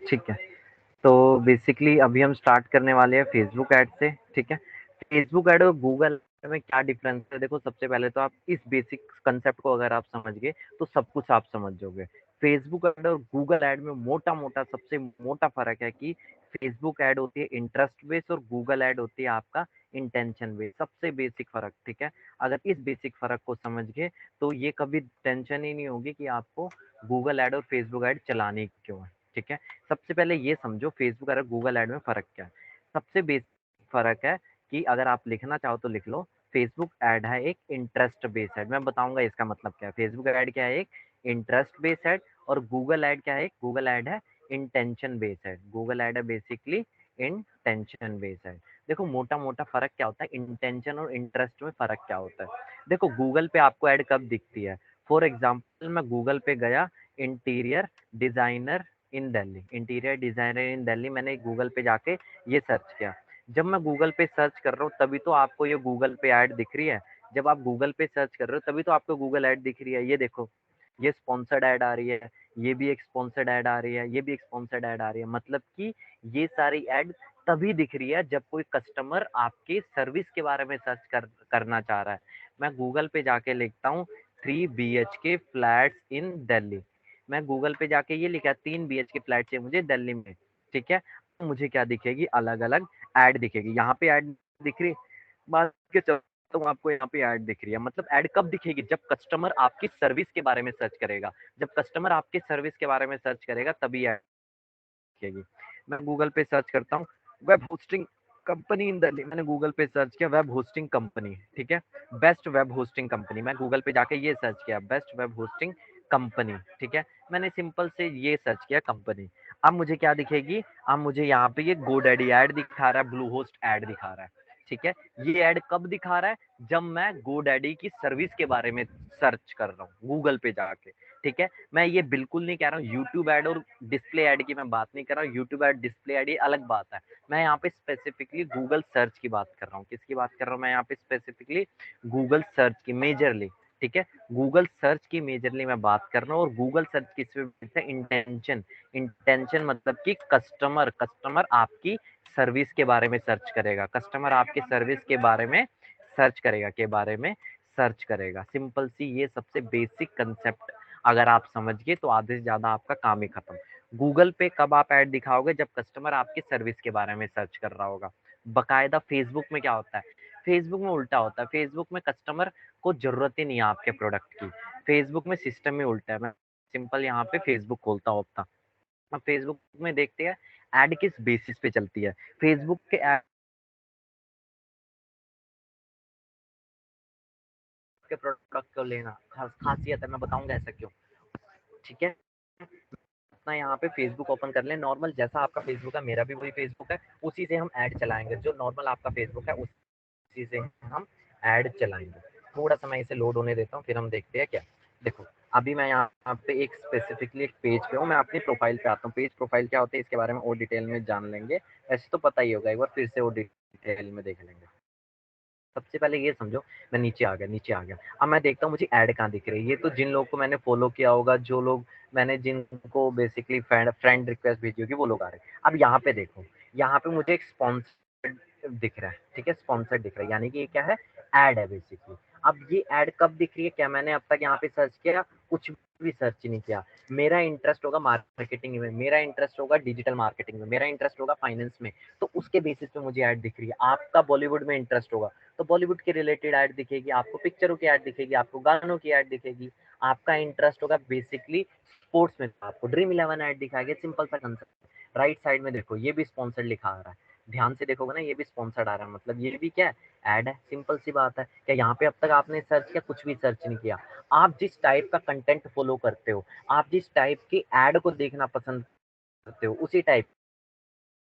ठीक है। तो बेसिकली अभी हम स्टार्ट करने वाले हैं फेसबुक ऐड से, ठीक है। फेसबुक ऐड और गूगल में क्या डिफरेंस है, देखो सबसे पहले तो आप इस बेसिक कंसेप्ट को अगर आप समझ गए तो सब कुछ आप समझ जाओगे। फेसबुक ऐड और गूगल ऐड में मोटा मोटा सबसे मोटा फर्क है कि फेसबुक ऐड होती है इंटरेस्ट बेस्ड और गूगल ऐड होती है आपका इंटेंशन बेस्ड, सबसे बेसिक फर्क, ठीक है। अगर इस बेसिक फर्क को समझ गए तो ये कभी टेंशन ही नहीं होगी कि आपको गूगल ऐड और फेसबुक ऐड चलानी क्यों है, ठीक है। सबसे पहले ये समझो फेसबुक और गूगल ऐड में फर्क क्या है। सबसे बेसिक फर्क है कि अगर आप लिखना चाहो तो लिख लो, फेसबुक ऐड है एक इंटरेस्ट बेस्ड ऐड। मैं बताऊंगा इसका मतलब क्या है। फेसबुक ऐड क्या है, एक इंटरेस्ट बेस्ड ऐड, और गूगल ऐड क्या है, गूगल ऐड है intention based add. Google add है बेसिकली इंटेंशन बेस्ड ऐड। देखो मोटा मोटा फर्क क्या होता है, इंटेंशन और इंटरेस्ट में फर्क क्या होता है। देखो गूगल पे आपको ऐड कब दिखती है, फॉर एग्जाम्पल मैं गूगल पे गया, इंटीरियर डिजाइनर इन दिल्ली, इंटीरियर डिजाइनर इन दिल्ली, मैंने गूगल पे जाके ये सर्च किया। जब मैं गूगल पे सर्च कर रहा हूँ तभी तो आपको ये गूगल पे ऐड दिख रही है। जब आप गूगल पे सर्च कर रहे हो तभी तो आपको गूगल ऐड दिख रही है। ये देखो, ये स्पॉन्सर्ड ऐड आ रही है, ये भी एक स्पॉन्सर्ड ऐड आ रही है, ये भी एक स्पॉन्सर्ड ऐड आ रही है। मतलब कि ये सारी ऐड तभी दिख रही है जब कोई कस्टमर आपके सर्विस के बारे में करना चाह रहा है। मैं गूगल पे जाके लिखता हूँ 3 BHK फ्लैट्स इन दिल्ली, मैं गूगल पे जाके ये लिखा 3 BHK फ्लैट चाहिए मुझे दिल्ली में, ठीक है। तो मुझे क्या दिखेगी, अलग अलग ऐड दिखेगी। यहाँ पे ऐड दिख रही, बात के चलता हूँ आपको, यहाँ पे ऐड दिख रही है। मतलब ऐड कब दिखेगी, जब कस्टमर आपकी सर्विस के बारे में सर्च करेगा। जब कस्टमर आपके सर्विस के बारे में सर्च करेगा तभी ऐड दिखेगी। मैं गूगल पे सर्च करता हूँ वेब होस्टिंग कंपनी इन दिल्ली, मैंने गूगल पे सर्च किया वेब होस्टिंग कंपनी, ठीक है, बेस्ट वेब होस्टिंग कंपनी। मैं गूगल पे जाके ये सर्च किया बेस्ट वेब होस्टिंग कंपनी, ठीक है। मैंने सिंपल से ये सर्च किया कंपनी। अब मुझे क्या दिखेगी, अब मुझे यहाँ पे ये गोडैडी ऐड दिखा रहा है, ब्लू होस्ट ऐड दिखा रहा है, ठीक है। ये ऐड कब दिखा रहा है, जब मैं गोडैडी की सर्विस के बारे में सर्च कर रहा हूँ गूगल पे जाके, ठीक है। मैं ये बिल्कुल नहीं कह रहा हूँ यूट्यूब ऐड और डिस्प्ले ऐड की मैं बात नहीं कर रहा हूँ। यूट्यूब ऐड डिस्प्ले ऐड ये अलग बात है। मैं यहाँ पे स्पेसिफिकली गूगल सर्च की बात कर रहा हूँ। किसकी बात कर रहा हूँ मैं यहाँ पे, स्पेसिफिकली गूगल सर्च की मेजरली, ठीक है। गूगल सर्च की मेजरली मैं बात कर रहा हूँ। और गूगल सर्च किस पे बोलते हैं, इंटेंशन। इंटेंशन मतलब कि कस्टमर, कस्टमर आपकी सर्विस के बारे में सर्च करेगा, कस्टमर आपके सर्विस के बारे में सर्च करेगा, के बारे में सर्च करेगा। सिंपल सी ये सबसे बेसिक कंसेप्ट अगर आप समझ गए तो आधे से ज्यादा आपका काम ही खत्म। गूगल पे कब आप ऐड दिखाओगे, जब कस्टमर आपकी सर्विस के बारे में सर्च कर रहा होगा। बकायदा फेसबुक में क्या होता है, फेसबुक में उल्टा होता है। फेसबुक में कस्टमर को जरूरत ही नहीं है आपके प्रोडक्ट की। फेसबुक में सिस्टम में उल्टा है। मैं सिंपल यहाँ पे फेसबुक खोलता हूँ अपना। अब फेसबुक में देखते हैं ऐड किस बेसिस पे चलती है। फेसबुक के ऐड के प्रोडक्ट को लेना खासियत है, मैं बताऊंगा ऐसा क्यों, ठीक है। अपना यहाँ पे फेसबुक ओपन कर लें नॉर्मल, जैसा आपका फेसबुक है मेरा भी वही फेसबुक है, उसी से हम ऐड चलाएंगे। जो नॉर्मल आपका फेसबुक है उसी से हम ऐड चलाएंगे। थोड़ा सा मैं इसे लोड होने देता हूँ, फिर हम देखते हैं क्या। देखो अभी मैं यहाँ पे एक स्पेसिफिकली एक पेज पे हूँ, मैं अपनी प्रोफाइल पे आता हूँ। पेज प्रोफाइल क्या होता है इसके बारे में और डिटेल में जान लेंगे, ऐसे तो पता ही होगा, एक बार फिर से और डिटेल में देख लेंगे। सबसे पहले ये समझो, मैं नीचे आ गया, नीचे आ गया। अब मैं देखता हूँ मुझे ऐड कहाँ दिख रही है। ये तो जिन लोग को मैंने फॉलो किया होगा, जो लोग मैंने जिनको बेसिकली फ्रेंड रिक्वेस्ट भेजी होगी वो लोग आ रहे हैं। अब यहाँ पे देखो, यहाँ पे मुझे एक स्पॉन्सर्ड दिख रहा है, ठीक है, स्पॉन्सर्ड दिख रहा है, यानी कि ये क्या है, ऐड है बेसिकली। अब ये ऐड कब दिख रही है, क्या मैंने अब तक यहाँ पे सर्च किया, कुछ भी सर्च नहीं किया। मेरा इंटरेस्ट होगा मार्केटिंग में, मेरा इंटरेस्ट होगा डिजिटल मार्केटिंग में, मेरा इंटरेस्ट होगा फाइनेंस में, तो उसके बेसिस पे मुझे ऐड दिख रही है। आपका बॉलीवुड में इंटरेस्ट होगा तो बॉलीवुड के रिलेटेड ऐड दिखेगी आपको, पिक्चरों की ऐड दिखेगी आपको, गानों की ऐड दिखेगी। आपका इंटरेस्ट होगा बेसिकली स्पोर्ट्स में, आपको ड्रीम 11 ऐड दिखाएगी। सिंपल सा कंसेप्ट। राइट साइड में देखो ये भी स्पॉन्सर्ड लिखा आ रहा है, ध्यान से देखोगे ना, ये भी स्पॉन्सर्ड आ रहा है, मतलब ये भी क्या है, ऐड है। सिंपल सी बात है। क्या यहाँ पे अब तक आपने सर्च किया, कुछ भी सर्च नहीं किया। आप जिस टाइप का कंटेंट फॉलो करते हो, आप जिस टाइप की ऐड को देखना पसंद करते हो, उसी टाइप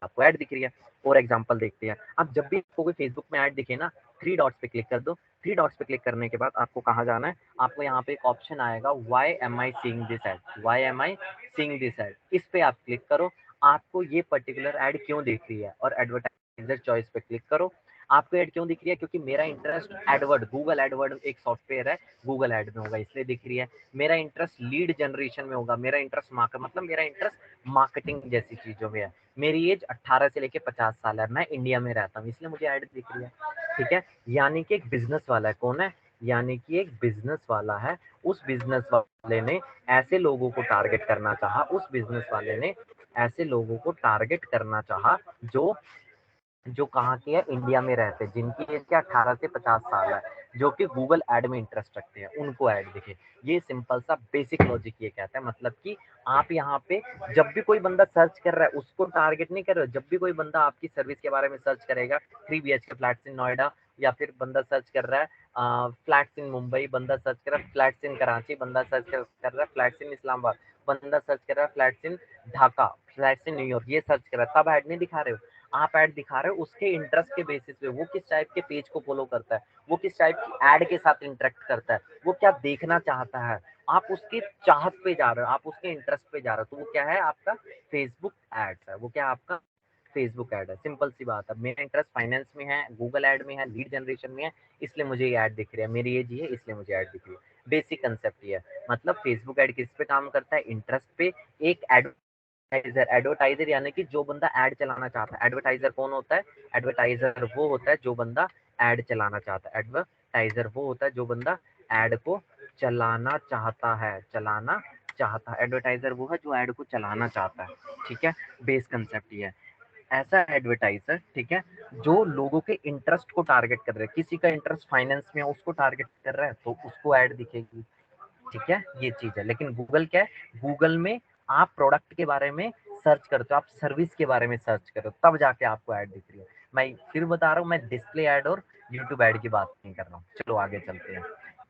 आपको ऐड दिख रही है। और एग्जांपल देखते हैं। अब जब भी आपको कोई फेसबुक में ऐड दिखे ना, थ्री डॉट्स पे क्लिक कर दो। थ्री डॉट्स पे क्लिक करने के बाद आपको कहाँ जाना है, आपको यहाँ पे एक ऑप्शन आएगा, why am I seeing this ad, why am I seeing this ad, इस पे आप क्लिक करो। आपको ये पर्टिकुलर ऐड क्यों दिख रही है, और एडवर्टाइजर चॉइस पे क्लिक करो। आपको ऐड क्यों दिख रही है? क्योंकि मेरा इंटरेस्ट एडवर्ड, गूगल एडवर्ड एक सॉफ्टवेयर है, गूगल ऐड में होगा इसलिए दिख रही है। मेरा इंटरेस्ट लीड जनरेशन में होगा, मेरा इंटरेस्ट मतलब मेरा इंटरेस्ट मार्केटिंग जैसी चीजों में है। मेरी एज 18 से लेके 50 साल है, मैं इंडिया में रहता हूँ, इसलिए मुझे ऐड दिख रही है। ठीक है, यानी कि एक बिजनेस वाला है, कौन है? यानी कि एक बिजनेस वाला है। उस बिजनेस वाले ने ऐसे लोगों को टारगेट करना चाहा, उस बिजनेस वाले ने ऐसे लोगों को टारगेट करना चाहा जो जो कहाँ के हैं? इंडिया में रहते हैं, जिनकी एज क्या 18 से 50 साल है, जो कि गूगल ऐड में इंटरेस्ट रखते हैं, उनको ऐड दिखे। ये सिंपल सा बेसिक लॉजिक ये कहता है, मतलब कि आप यहाँ पे जब भी कोई बंदा सर्च कर रहा है उसको टारगेट नहीं कर रहे हो। जब भी कोई बंदा आपकी सर्विस के बारे में सर्च करेगा, 3 BHK फ्लैट्स इन नोएडा, या फिर बंदा सर्च कर रहा है फ्लैट्स इन मुंबई, बंदा सर्च कर रहा है फ्लैट्स इन कराची, बंदा सर्च कर रहा है फ्लैट्स इन इस्लामाबाद, बंदा सर्च कर रहा है flats in Dhaka, flats in New York, ये सर्च कर रहा है, तब ऐड नहीं दिखा रहे हो। आप ऐड दिखा रहे हो उसके इंटरेस्ट के बेसिस पे, वो किस टाइप के पेज को फॉलो करता है, वो किस टाइप की ऐड के साथ इंटरेक्ट करता है, वो क्या देखना चाहता है। आप उसकी चाहत पे जा रहे हो, आप उसके इंटरेस्ट पे जा रहे हो, तो वो क्या है? आपका फेसबुक एड्स है। वो क्या आपका फेसबुक ऐड है। सिंपल सी बात है, मेरा इंटरेस्ट फाइनेंस में है, गूगल ऐड में है, लीड जनरेशन में है, इसलिए मुझे ये ऐड दिख रही है। मेरी एज ये है इसलिए मुझे ऐड दिख रही है। बेसिक कंसेप्ट ये है। मतलब फेसबुक ऐड किस पे काम करता है? इंटरेस्ट पे। एक एडवर्टाइजर, एडवर्टाइजर यानी कि जो बंदा ऐड चलाना चाहता है। एडवर्टाइजर कौन होता है? एडवर्टाइजर वो होता है जो बंदा ऐड चलाना चाहता है। एडवर्टाइजर वो होता है जो बंदा ऐड को चलाना चाहता है, चलाना चाहता है। एडवर्टाइजर वो है जो ऐड को चलाना चाहता है। ठीक है, बेस कंसेप्ट ये है। ऐसा एडवर्टाइजर, ठीक है, जो लोगों के इंटरेस्ट को टारगेट कर रहा है। किसी का इंटरेस्ट फाइनेंस में है, उसको टारगेट कर रहा है, तो उसको ऐड दिखेगी। ठीक है, ये चीज है। लेकिन गूगल क्या है? गूगल में आप प्रोडक्ट के बारे में सर्च करते हो, आप सर्विस के बारे में सर्च करो, तब जाके आपको ऐड दिख रही है। मैं फिर बता रहा हूँ, मैं डिस्प्ले ऐड और यूट्यूब ऐड की बात नहीं कर रहा हूँ। चलो आगे चलते हैं।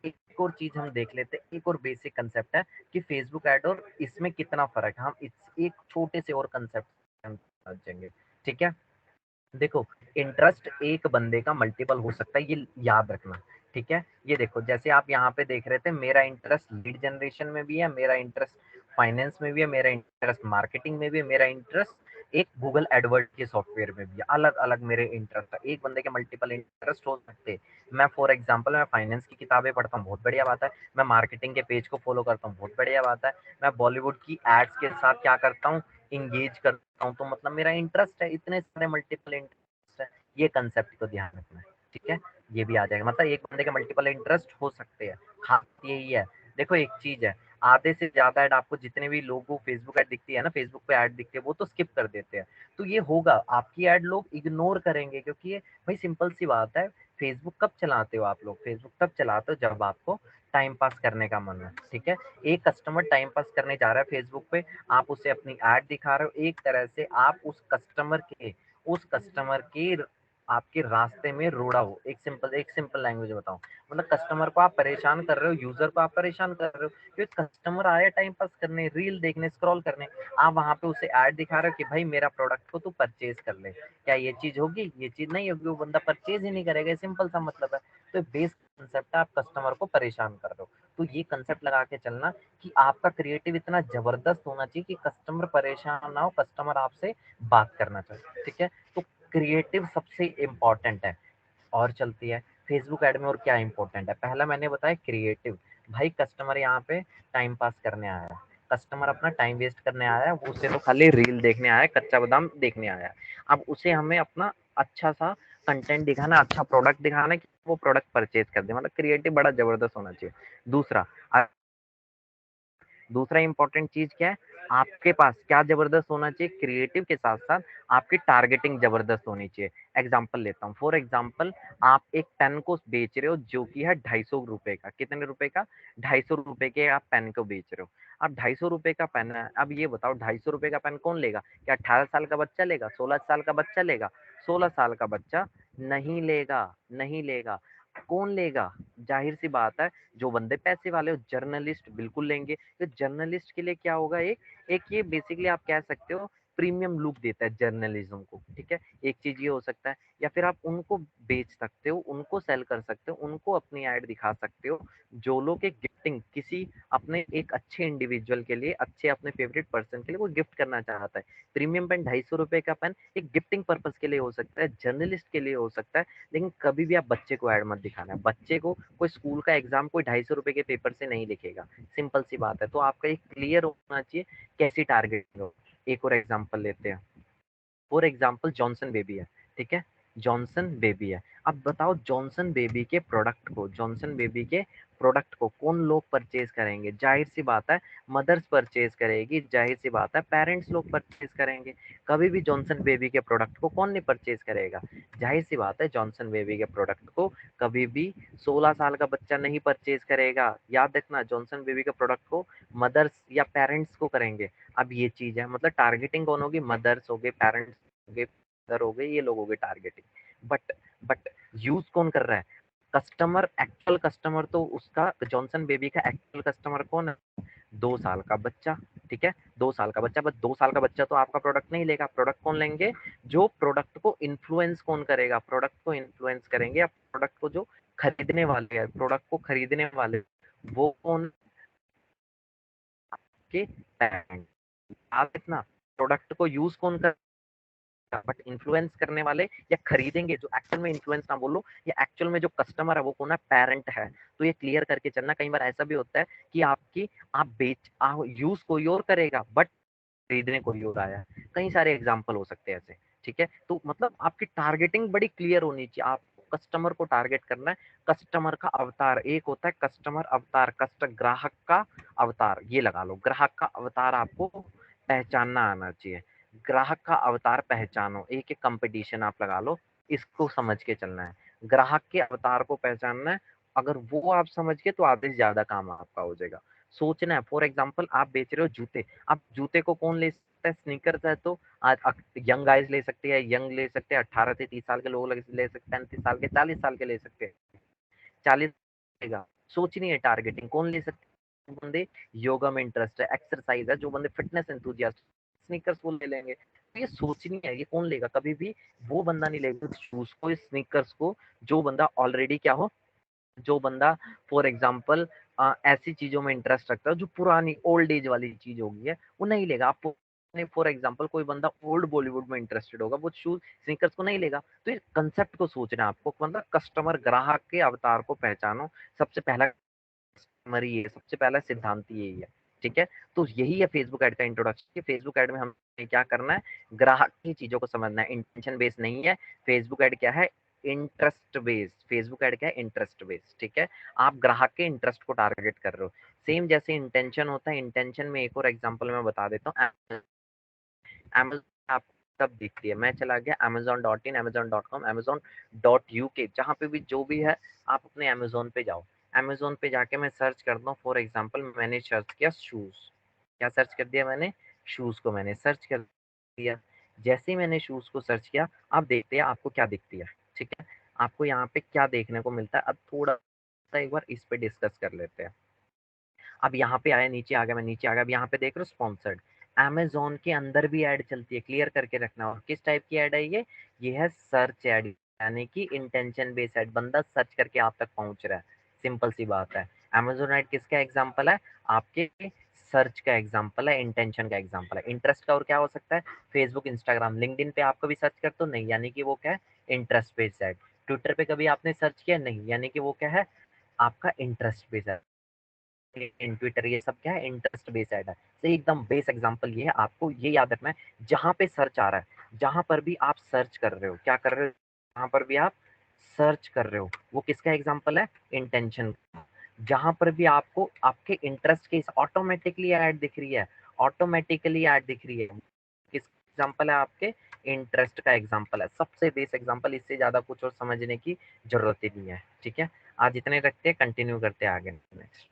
एक और चीज हम देख लेते हैं, एक और बेसिक कंसेप्ट है कि फेसबुक ऐड और इसमें कितना फर्क है। हम इस एक छोटे से और कंसेप्ट हम समझेंगे। ठीक है, देखो, इंटरेस्ट एक बंदे का मल्टीपल हो सकता है, ये याद रखना। ठीक है, ये देखो, जैसे आप यहाँ पे देख रहे थे, मेरा इंटरेस्ट लीड जनरेशन में भी है, मेरा इंटरेस्ट फाइनेंस में भी है, मेरा इंटरेस्ट मार्केटिंग में भी है, मेरा इंटरेस्ट एक गूगल एडवर्ड के सॉफ्टवेयर में भी है। अलग अलग मेरे इंटरेस्ट है, एक बंदे के मल्टीपल इंटरेस्ट हो सकते हैं। मैं फॉर एग्जाम्पल, मैं फाइनेंस की किताबें पढ़ता हूँ, बहुत बढ़िया बात है। मैं मार्केटिंग के पेज को फॉलो करता हूँ, बहुत बढ़िया बात है। मैं बॉलीवुड की एड्स के साथ क्या करता हूँ? इंगेज करता हूँ, तो मतलब मेरा इंटरेस्ट है, इतने सारे मल्टीपल इंटरेस्ट है। ये कंसेप्ट को ध्यान रखना है। ठीक है, ये भी आ जाएगा, मतलब एक बंदे के मल्टीपल इंटरेस्ट हो सकते हैं। हाँ, यही है। देखो, एक चीज है, आधे से ज्यादा ऐड आपको जितने भी लोगों को फेसबुक ऐड दिखती है ना, फेसबुक पे ऐड दिखती है, वो तो स्किप कर देते हैं। तो ये होगा, आपकी ऐड लोग इग्नोर करेंगे, क्योंकि ये भाई सिंपल सी बात है। फेसबुक कब चलाते हो आप लोग? फेसबुक तब चलाते हो जब आपको टाइम पास करने का मन है। ठीक है, एक कस्टमर टाइम पास करने जा रहा है फेसबुक पे, आप उसे अपनी ऐड दिखा रहे हो, एक तरह से आप उस कस्टमर के आपके रास्ते में रोड़ा हो। एक सिंपल लैंग्वेज बताऊं, मतलब कस्टमर को आप परेशान कर रहे हो, यूजर को आप परेशान कर रहे हो, क्योंकि कस्टमर आया टाइम पास करने, रील देखने, स्क्रॉल करने, आप वहां पे उसे ऐड दिखा रहे हो कि भाई मेरा प्रोडक्ट को तू परचेज कर ले। क्या ये चीज होगी? ये चीज नहीं होगी, वो बंदा परचेज ही नहीं करेगा। सिंपल सा मतलब है। तो बेस कंसेप्ट है, आप कस्टमर को परेशान कर रहे हो। तो ये कंसेप्ट लगा के चलना कि आपका क्रिएटिव इतना जबरदस्त होना चाहिए कि कस्टमर परेशान ना हो, कस्टमर आपसे बात करना चाहिए। ठीक है, तो क्रिएटिव सबसे इम्पोर्टेंट है। और चलती है फेसबुक ऐड में, और क्या इंपॉर्टेंट है? पहला मैंने बताया क्रिएटिव। भाई कस्टमर यहाँ पे टाइम पास करने आया है, कस्टमर अपना टाइम वेस्ट करने आया है, वो उसे तो खाली रील देखने आया है, कच्चा बादाम देखने आया है। अब उसे हमें अपना अच्छा सा कंटेंट दिखाना, अच्छा प्रोडक्ट दिखाना कि वो प्रोडक्ट परचेज कर दे। मतलब क्रिएटिव बड़ा जबरदस्त होना चाहिए। दूसरा दूसरा इंपॉर्टेंट चीज क्या है? आपके पास क्या जबरदस्त होना चाहिए? क्रिएटिव के साथ साथ आपकी टारगेटिंग जबरदस्त होनी चाहिए। एग्जाम्पल लेता हूँ, फॉर एग्जाम्पल, आप एक पेन को बेच रहे हो जो कि है 250 रुपए का। कितने रुपए का? 250 रुपए के आप पेन को बेच रहे हो। अब 250 रुपए का पेन है, अब ये बताओ 250 रुपए का पेन कौन लेगा? क्या 18 साल का बच्चा लेगा? 16 साल का बच्चा लेगा? 16 साल का बच्चा नहीं लेगा, नहीं लेगा। कौन लेगा? जाहिर सी बात है, जो बंदे पैसे वाले हो, जर्नलिस्ट बिल्कुल लेंगे। तो जर्नलिस्ट के लिए क्या होगा? एक एक ये बेसिकली आप कह सकते हो प्रीमियम लुक देता है जर्नलिज्म को, ठीक है। एक चीज ये हो सकता है, या फिर आप उनको बेच सकते हो, उनको सेल कर सकते हो, उनको अपनी ऐड दिखा सकते हो, जो लोग एक गिफ्टिंग किसी अपने एक अच्छे इंडिविजुअल के लिए, अच्छे अपने फेवरेट पर्सन के लिए वो गिफ्ट करना चाहता है। प्रीमियम पेन 250 का पेन एक गिफ्टिंग पर्पस के लिए हो सकता है, जर्नलिस्ट के लिए हो सकता है, लेकिन कभी भी आप बच्चे को ऐड मत दिखाना है। बच्चे को कोई स्कूल का एग्जाम कोई 250 के पेपर से नहीं लिखेगा, सिंपल सी बात है। तो आपका एक क्लियर होना चाहिए कैसी टारगेट हो। एक और एग्जाम्पल लेते हैं, फॉर एग्जाम्पल जॉनसन बेबी है, ठीक है। जॉनसन बेबी है, अब बताओ जॉनसन बेबी के प्रोडक्ट को, जॉनसन बेबी के प्रोडक्ट को कौन लोग परचेज करेंगे? जाहिर सी बात है मदर्स परचेज करेगी, जाहिर सी बात है पेरेंट्स लोग परचेज करेंगे। कभी भी जॉनसन बेबी के प्रोडक्ट को कौन नहीं परचेज करेगा? जाहिर सी बात है जॉनसन बेबी के प्रोडक्ट को कभी भी 16 साल का बच्चा नहीं परचेज करेगा। याद रखना, जॉनसन बेबी के प्रोडक्ट को मदर्स या पेरेंट्स को करेंगे। अब ये चीज है, मतलब टारगेटिंग कौन होगी? मदर्स हो गए, पेरेंट्स हो गए, फादर हो गए, ये लोग हो गए टारगेटिंग। बट यूज कौन कर रहा है? कस्टमर, एक्चुअल कस्टमर तो उसका जॉनसन बेबी का एक्चुअल कस्टमर कौन है? 2 साल का बच्चा, ठीक है। 2 साल का बच्चा, बस 2 साल का बच्चा तो आपका प्रोडक्ट नहीं लेगा। प्रोडक्ट कौन लेंगे? जो प्रोडक्ट को इन्फ्लुएंस कौन करेगा? प्रोडक्ट को इन्फ्लुएंस करेंगे, या प्रोडक्ट को जो खरीदने वाले हैं, प्रोडक्ट को खरीदने वाले वो कौन? के पेरेंट। आप इतना प्रोडक्ट को यूज कौन कर, बट इन्फ्लुएंस करने वाले या खरीदेंगे, जो एक्चुअल में इन्फ्लुएंस ना बोलो, या एक्चुअल में जो कस्टमर है वो कौन है? पेरेंट है। तो ये क्लियर करके चलना। कई बार ऐसा भी होता है कि आप यूज कोई और करेगा बट खरीदने कोई और आया है। कई सारे एग्जाम्पल हो सकते हैं ऐसे, ठीक है। तो मतलब आपकी टारगेटिंग बड़ी क्लियर होनी चाहिए। आप कस्टमर को टारगेट करना है, कस्टमर का अवतार। एक होता है कस्टमर अवतार, ग्राहक का अवतार, ये लगा लो। ग्राहक का अवतार आपको पहचानना आना चाहिए। ग्राहक का अवतार पहचानो, एक एक कंपटीशन आप लगा लो, इसको समझ के चलना है। ग्राहक के अवतार को पहचानना है। अगर वो आप समझ गए तो आधे से ज्यादा काम आपका हो जाएगा। सोचना है, फॉर एग्जाम्पल आप बेच रहे हो जूते, आप जूते को कौन ले सकता है? स्नीकर्स है तो आज यंग गाइज ले सकते हैं, यंग ले सकते हैं, 18 से 30 साल के लोग ले सकते हैं, 35 साल के, 40 साल के ले सकते हैं। 40 लेगा। सोचनी है टारगेटिंग कौन ले सकते हैं? जो बंदे योगा में इंटरेस्ट है, एक्सरसाइज है, जो बंदे फिटनेस एंथुजियास्ट, स्नीकर्स वो ले लेंगे। तो ये सोचनी है, ये कौन लेगा? कभी भी वो बंदा नहीं लेगा शूज को, स्नीकर्स को, जो बंदा ऑलरेडी क्या हो, जो बंदा फॉर एग्जाम्पल ऐसी चीजों में इंटरेस्ट रखता है जो पुरानी ओल्ड एज वाली चीज होगी है, वो नहीं लेगा। आप फॉर एग्जाम्पल कोई बंदा ओल्ड बॉलीवुड में इंटरेस्टेड होगा, वो शूज स्नीकर्स को नहीं लेगा। तो इस कंसेप्ट को सोचना है आपको, मतलब कस्टमर, ग्राहक के अवतार को पहचानो। सबसे पहला कस्टमर ही है, सबसे पहला सिद्धांत यही है, ठीक है। तो यही है फेसबुक ऐड का इंट्रोडक्शन। फेसबुक ऐड में हमें क्या करना है? ग्राहक की चीजों को समझना है। इंटेंशन बेस नहीं है फेसबुक ऐड। क्या है? Interest based. फेसबुक ऐड क्या है? इंटरेस्ट बेस्ड, ठीक है। आप ग्राहक के इंटरेस्ट को टारगेट कर रहे हो। सेम जैसे इंटेंशन होता है, इंटेंशन में एक और एग्जांपल मैं बता देता हूँ। अमेज़न आप तब दिखती है, मैं चला गया amazon.in, amazon.com, amazon.uk, जहाँ पे भी जो भी है आप अपने अमेजोन पे जाओ। अमेजोन पे जाके मैं सर्च करता हूँ, फॉर एग्जांपल मैंने सर्च किया शूज। क्या सर्च कर दिया मैंने? शूज को मैंने सर्च कर दिया। जैसे ही मैंने शूज को सर्च किया, आप देखते हैं आपको क्या दिखती है, ठीक है। आपको यहाँ पे क्या देखने को मिलता है? अब थोड़ा सा एक बार इस पे डिस्कस कर लेते हैं। अब यहाँ पे आया, नीचे आ गया, मैं नीचे आ गया। अब यहाँ पे देख रहे हो स्पॉन्सर्ड। अमेज़न के अंदर भी ऐड चलती है, क्लियर करके रखना। और किस टाइप की ऐड है ये? ये है सर्च ऐड, यानी कि इंटेंशन बेस्ड ऐड। बंदा सर्च करके आप तक पहुंच रहा है, सिंपल सी बात है। अमेज़न ऐड किसका एग्जांपल है? आपके सर्च का एग्जांपल है, इंटेंशन का एग्जांपल है। इंटरेस्ट का और क्या हो सकता है? फेसबुक, इंस्टाग्राम, लिंक्डइन पे आप कभी सर्च करते हो? नहीं, यानी कि वो क्या है? Interest based add. ट्विटर पे कभी आपने सर्च किया? नहीं, यानी कि वो क्या है? आपका इंटरेस्ट बेस्ड है। इन ट्विटर, ये सब क्या है? इंटरेस्ट बेस्ड ऐड है। तो एकदम बेस एग्जांपल ये है, आपको ये याद रखना है। जहां पे सर्च आ रहा है, जहां पर भी आप सर्च कर रहे हो, क्या कर रहे हो? जहां पर भी आप सर्च कर रहे हो, वो किसका एग्जांपल है? इंटेंशन। जहां पर भी आपको आपके इंटरेस्ट के ऑटोमेटिकली ऐड दिख रही है, ऑटोमेटिकली ऐड दिख रही है, किस एग्जांपल है? आपके इंटरेस्ट का एग्जांपल है। सबसे बेस एग्जांपल, इससे ज्यादा कुछ और समझने की जरूरत ही नहीं है, ठीक है। आज इतने रखते हैं, कंटिन्यू करते हैं आगे नेक्स्ट।